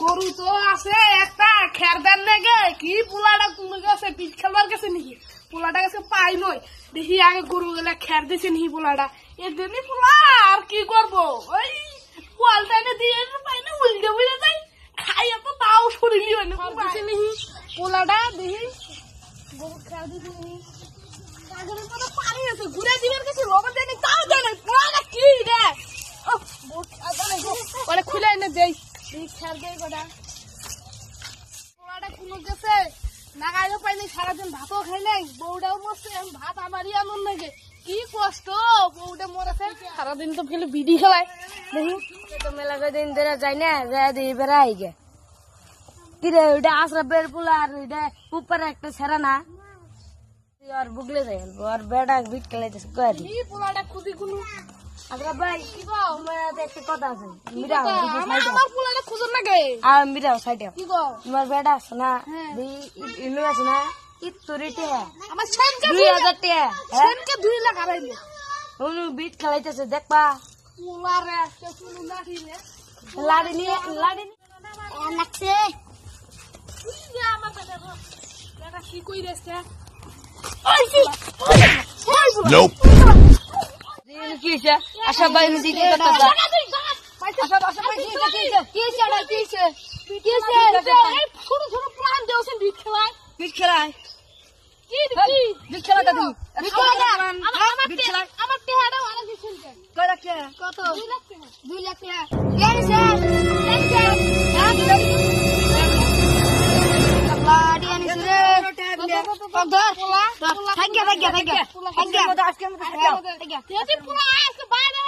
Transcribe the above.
গরু তো আছে একটা খেরদার নেগে কি পোলাটা কোন গেছে পিচ খেলবার গেছে নাকি পোলাটা গেছে পাই নয় দেখি আগে গরু গেলে খের দিছে নি পোলাটা এদিনই পোলা আর কি করবো ওই পোয়ালটা এনে দিয়ে পাই না উল্টে বুঝে যাই খাই তো তাও শরীরই হয় না পোলাটা দেখি গরু খের দিছে নি পানি আছে ঘুরে দিবেন কিছু রবার দেয়নি তাও দেয় না পোলাটা কি রে ওরে খুলে এনে দেই খেয়াল দেই কটা পোলাটা কোনো গেছে না খাইও পাইনি সারাদিন ভাতও খাই নাই বউটাও মরছে ভাত আমারই এমন নাকি কি কষ্ট বউটা মরেছে সারাদিন তো ফেলে বিডি খেলায় দেখি তো মেলা দিন ধরে যাই না যাই দিয়ে বেড়াই গে কিরে ওইটা আশরাফের পোলা আর ওইটা উপরে একটা ছেড়া না আর বুগলে যায় আর বেড়া বিট খেলাইতেছে কয়ে দি পোলাটা খুদি কোনো আশরাফ ভাই কি গো তোমার একটা কথা আছে মিরা আমার পোলাটা খুঁজুন না গে আর মিরা সাইডে কি গো তোমার বেড়া আছে না ইলু আছে না ইতুরিতে আমার সেনকে 2000 টাকা সেনকে 2 লাখ আড়াইলে উনি বিট খেলাইতেছে দেখবা পোলারে কে শুনু না দিলে লাড়ি নিয়ে লাগছে আমার বেটা কি কই রেছে Nope. কি হইছে আশরাফ ভাই নি দিকে কথা আশরাফ ভাই কি হইছে ছোট ছোট প্লান দেওছেন বিট খেলায় বিট খেলায় কি কি বিট খেলাটা দিন আমার টেহাটা ভালো দিছেন কয় রাখছে কত 2 লাখ টাকা 2 লাখ টাকা লাড়ি আনিস রে আজকে বাইরে